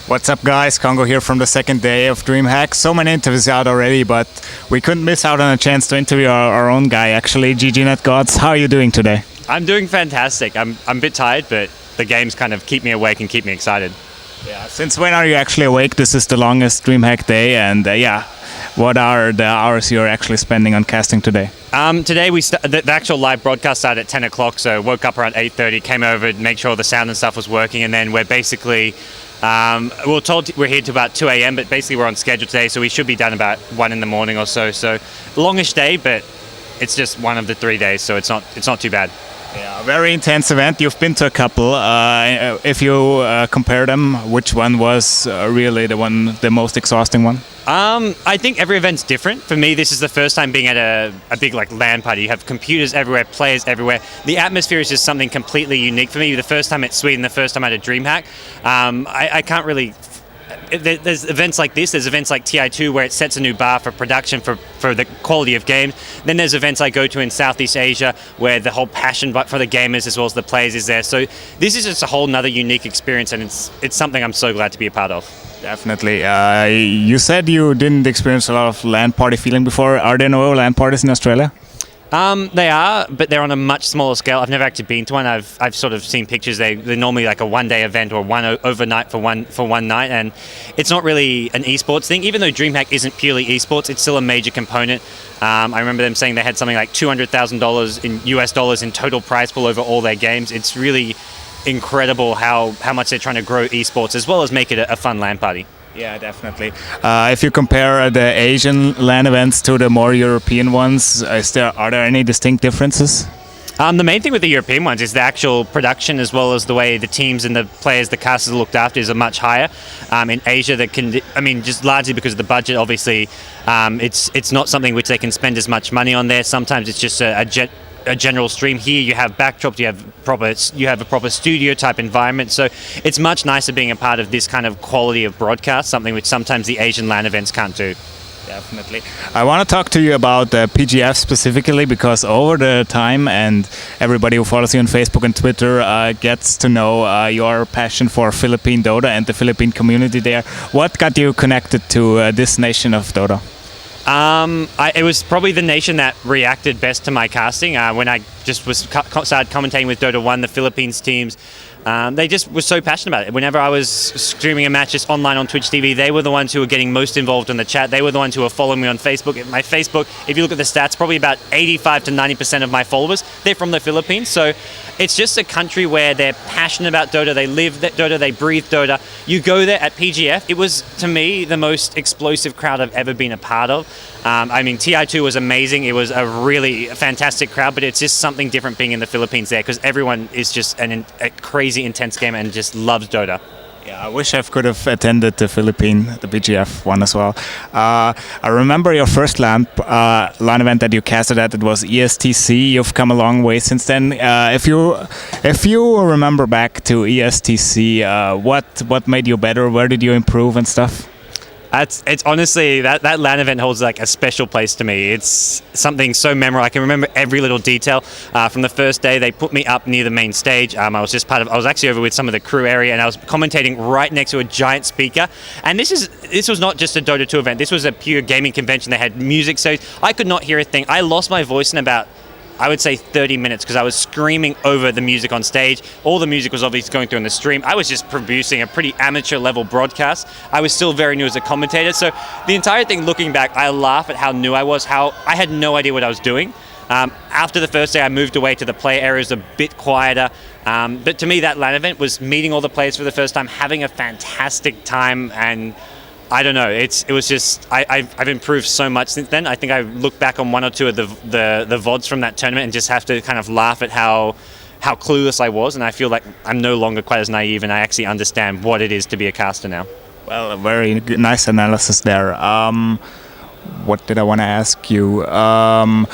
What's up, guys? Congo here from the second day of DreamHack. So many interviews out already, but we couldn't miss out on a chance to interview our own guy, actually, GoDz. How are you doing today? I'm doing fantastic. I'm a bit tired, but the games kind of keep me awake and keep me excited. Yeah. Since when are you actually awake? This is the longest DreamHack day, and what are the hours you're actually spending on casting today? Today the actual live broadcast started at 10 o'clock, so woke up around 8:30, came over to make sure the sound and stuff was working, and then we're basically we're told we're here to about 2 a.m., but basically we're on schedule today, so we should be done about 1 in the morning or so. So longish day, but it's just one of the 3 days, so it's not too bad. Yeah, very intense event. You've been to a couple. If you compare them, which one was really the most exhausting one? I think every event's different. For me, this is the first time being at a big LAN party. You have computers everywhere, players everywhere. The atmosphere is just something completely unique for me. The first time at Sweden, the first time at a DreamHack. I can't really... There's events like this, there's events like TI2 where it sets a new bar for production, for the quality of games. Then there's events I go to in Southeast Asia where the whole passion for the gamers as well as the players is there. So this is just a whole nother unique experience, and it's something I'm so glad to be a part of. Definitely. You said you didn't experience a lot of LAN party feeling before. Are there no LAN parties in Australia? They are, but they're on a much smaller scale. I've never actually been to one. I've sort of seen pictures. They're normally like a one-day event or one overnight for one night, and it's not really an esports thing. Even though DreamHack isn't purely esports, it's still a major component. I remember them saying they had something like $200,000 in US dollars in total prize pool over all their games. It's really incredible how much they're trying to grow esports as well as make it a fun LAN party. Yeah, definitely. If you compare the Asian LAN events to the more European ones, are there any distinct differences? The main thing with the European ones is the actual production, as well as the way the teams and the players, the casters are looked after, is much higher. In Asia, just largely because of the budget, obviously, it's not something which they can spend as much money on there. Sometimes it's just a general stream. Here you have backdrops, you have a proper studio type environment, so it's much nicer being a part of this kind of quality of broadcast, something which sometimes the Asian LAN events can't do. Definitely. I want to talk to you about the PGF specifically, because over the time, and everybody who follows you on Facebook and Twitter gets to know your passion for Philippine Dota and the Philippine community there. What got you connected to this nation of Dota? It was probably the nation that reacted best to my casting. When I just started commentating with Dota 1, the Philippines teams, they just were so passionate about it. Whenever I was streaming a match just online on Twitch TV, they were the ones who were getting most involved in the chat. They were the ones who were following me on Facebook. My Facebook, if you look at the stats, probably about 85 to 90% of my followers, they're from the Philippines. So it's just a country where they're passionate about Dota. They live Dota, they breathe Dota. You go there at PGF, it was, to me, the most explosive crowd I've ever been a part of. TI2 was amazing. It was a really fantastic crowd, but it's just something different being in the Philippines there, because everyone is just a crazy intense game and just loves Dota. Yeah, I wish I could have attended the PGF one as well. I remember your first LAN event that you casted at. It was ESTC. You've come a long way since then. If you remember back to ESTC, what made you better? Where did you improve and stuff? It's honestly, that LAN event holds like a special place to me. It's something so memorable. I can remember every little detail. From the first day, they put me up near the main stage. I was actually over with some of the crew area, and I was commentating right next to a giant speaker. And this was not just a Dota 2 event. This was a pure gaming convention. They had music stage. I could not hear a thing. I lost my voice in about, I would say, 30 minutes, because I was screaming over the music on stage. All the music was obviously going through in the stream. I was just producing a pretty amateur level broadcast. I was still very new as a commentator. So the entire thing, looking back, I laugh at how new I was, how I had no idea what I was doing. After the first day, I moved away to the play areas, a bit quieter. But to me, that LAN event was meeting all the players for the first time, having a fantastic time, and I don't know. It was just I've improved so much since then. I think I look back on one or two of the VODs from that tournament and just have to kind of laugh at how clueless I was, and I feel like I'm no longer quite as naive, and I actually understand what it is to be a caster now. Well, a very nice analysis there. What did I want to ask you? Why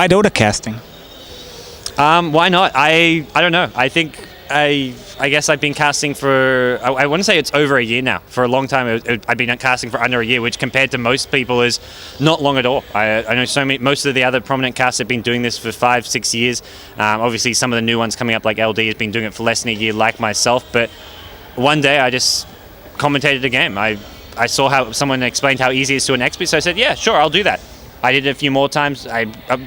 Dota casting? Why not? I don't know. I think I guess I've been casting for, I want to say it's over a year now. For a long time, I've been casting for under a year, which compared to most people is not long at all. I know most of the other prominent casts have been doing this for 5-6 years. Obviously, some of the new ones coming up, like LD, has been doing it for less than a year, like myself. But one day, commentated a game. I saw how someone explained how easy it is to an expert, so I said, yeah, sure, I'll do that. I did it a few more times.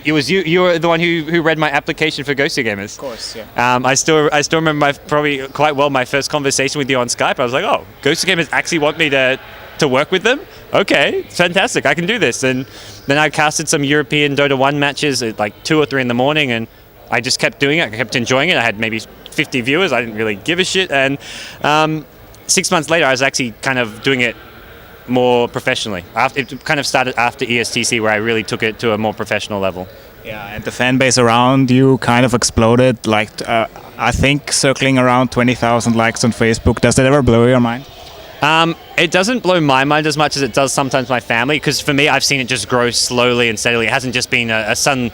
It was you were the one who read my application for GoDz Gamers. Of course, yeah. I still remember probably quite well my first conversation with you on Skype. I was like, oh, GoDz Gamers actually want me to work with them? Okay, fantastic, I can do this. And then I casted some European Dota 1 matches at like 2 or 3 in the morning, and I just kept doing it. I kept enjoying it. I had maybe 50 viewers. I didn't really give a shit. And 6 months later, I was actually kind of doing it more professionally. It kind of started after ESTC, where I really took it to a more professional level. Yeah, and the fan base around you kind of exploded. Like, I think circling around 20,000 likes on Facebook. Does that ever blow your mind? It doesn't blow my mind as much as it does sometimes my family, because for me, I've seen it just grow slowly and steadily. It hasn't just been a sudden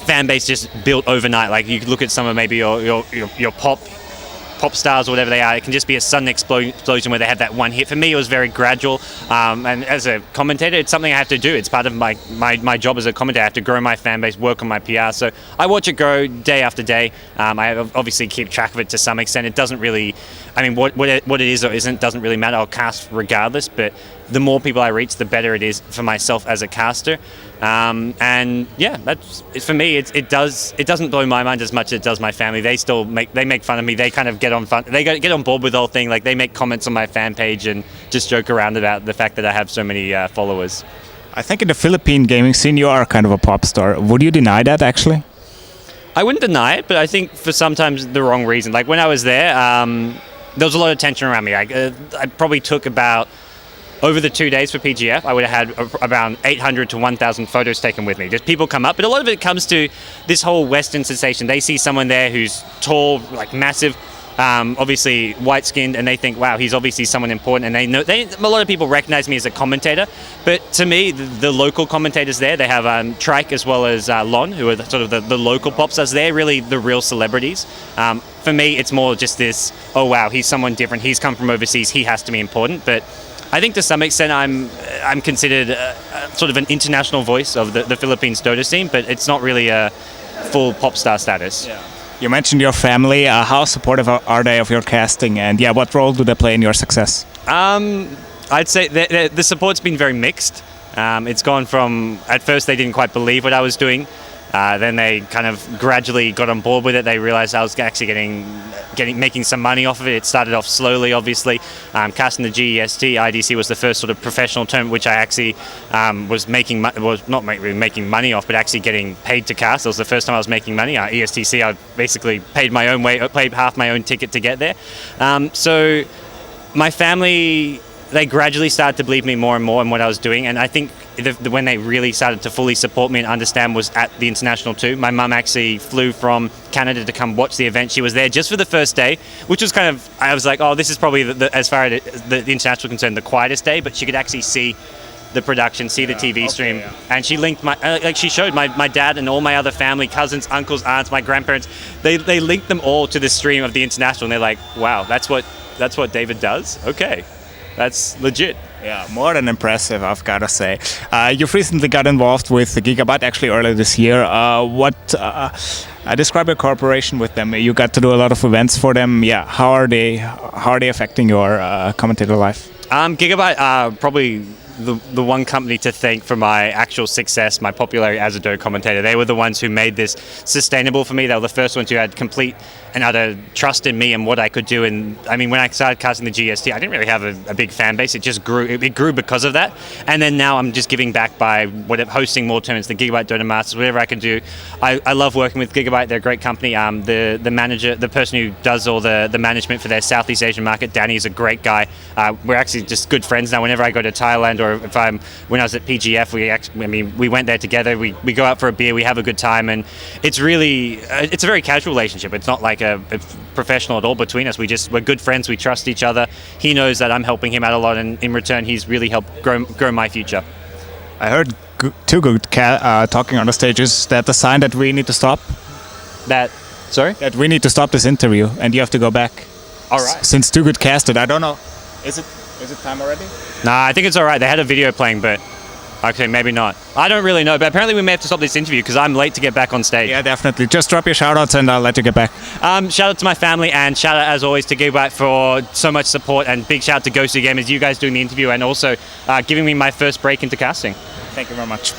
fan base just built overnight. Like, you could look at some of maybe your pop stars or whatever they are. It can just be a sudden explosion where they have that one hit. For me, it was very gradual, and as a commentator, it's something I have to do. It's part of my job as a commentator. I have to grow my fan base, work on my PR, so I watch it grow day after day. I obviously keep track of it to some extent. It doesn't really, I mean, what it is or isn't doesn't really matter. I'll cast regardless, but the more people I reach, the better it is for myself as a caster. And yeah, that's for me. It doesn't blow my mind as much as it does my family. They still make fun of me. They kind of get on board with the whole thing. Like, they make comments on my fan page and just joke around about the fact that I have so many followers. I think in the Philippine gaming scene, you are kind of a pop star. Would you deny that, actually? I wouldn't deny it, but I think for sometimes the wrong reason. Like, when I was there was a lot of tension around me. I probably took about, over the 2 days for PGF, I would have had around 800 to 1,000 photos taken with me. Just people come up, but a lot of it comes to this whole Western sensation. They see someone there who's tall, like massive, obviously white-skinned, and they think, wow, he's obviously someone important, and a lot of people recognize me as a commentator. But to me, the local commentators there, they have Trike as well as Lon, who are sort of the local pop stars. They're really the real celebrities. For me, it's more just this, oh wow, he's someone different, he's come from overseas, he has to be important. But I think to some extent I'm considered sort of an international voice of the Philippines Dota scene, but it's not really a full pop star status. Yeah. You mentioned your family. How supportive are they of your casting, and yeah, what role do they play in your success? I'd say the support's been very mixed. It's gone from, at first they didn't quite believe what I was doing. Then they kind of gradually got on board with it. They realized I was actually making some money off of it. It started off slowly, obviously. Casting the GEST, IDC was the first sort of professional term which I actually was not really making money off, but actually getting paid to cast. It was the first time I was making money. ESTC, I basically paid my own way, paid half my own ticket to get there. So my family, they gradually started to believe me more and more in what I was doing, and I think when they really started to fully support me and understand was at the International 2. My mum actually flew from Canada to come watch the event. She was there just for the first day, which was kind of, I was like, oh, this is probably, as far as the International is concerned, the quietest day, but she could actually see the production, see the TV stream, yeah. And she linked she showed my dad and all my other family, cousins, uncles, aunts, my grandparents, they linked them all to the stream of the International, and they're like, wow, that's what David does? Okay. That's legit. Yeah, more than impressive, I've got to say. You've recently got involved with Gigabyte, actually earlier this year. Describe your cooperation with them. You got to do a lot of events for them. Yeah, how are they affecting your commentator life? Gigabyte are probably the one company to thank for my actual success, my popularity as a Dota commentator. They were the ones who made this sustainable for me. They were the first ones who had complete and utter trust in me and what I could do. And I mean, when I started casting the GST, I didn't really have a big fan base. It just grew. It grew because of that. And then now I'm just giving back by hosting more tournaments, the Gigabyte Dota Masters, whatever I can do. I love working with Gigabyte. They're a great company. The manager, the person who does all the management for their Southeast Asian market, Danny, is a great guy. We're actually just good friends now. Whenever I go to Thailand or when I was at PGF, we went there together. We go out for a beer. We have a good time, and it's a very casual relationship. It's not like a professional at all between us. We're good friends. We trust each other. He knows that I'm helping him out a lot, and in return, he's really helped grow my future. I heard Too Good talking on the stage. Is that the sign that we need to stop? Sorry? That we need to stop this interview, and you have to go back. All right. Since Too Good casted, I don't know. Is it time already? Nah, I think it's all right. They had a video playing, but Okay, maybe not. I don't really know, but apparently we may have to stop this interview because I'm late to get back on stage. Yeah, definitely. Just drop your shout-outs and I'll let you get back. Shout out to my family and shout out as always to Gigabyte for so much support, and big shout out to GoDz Gamers, you guys doing the interview and also giving me my first break into casting. Thank you very much.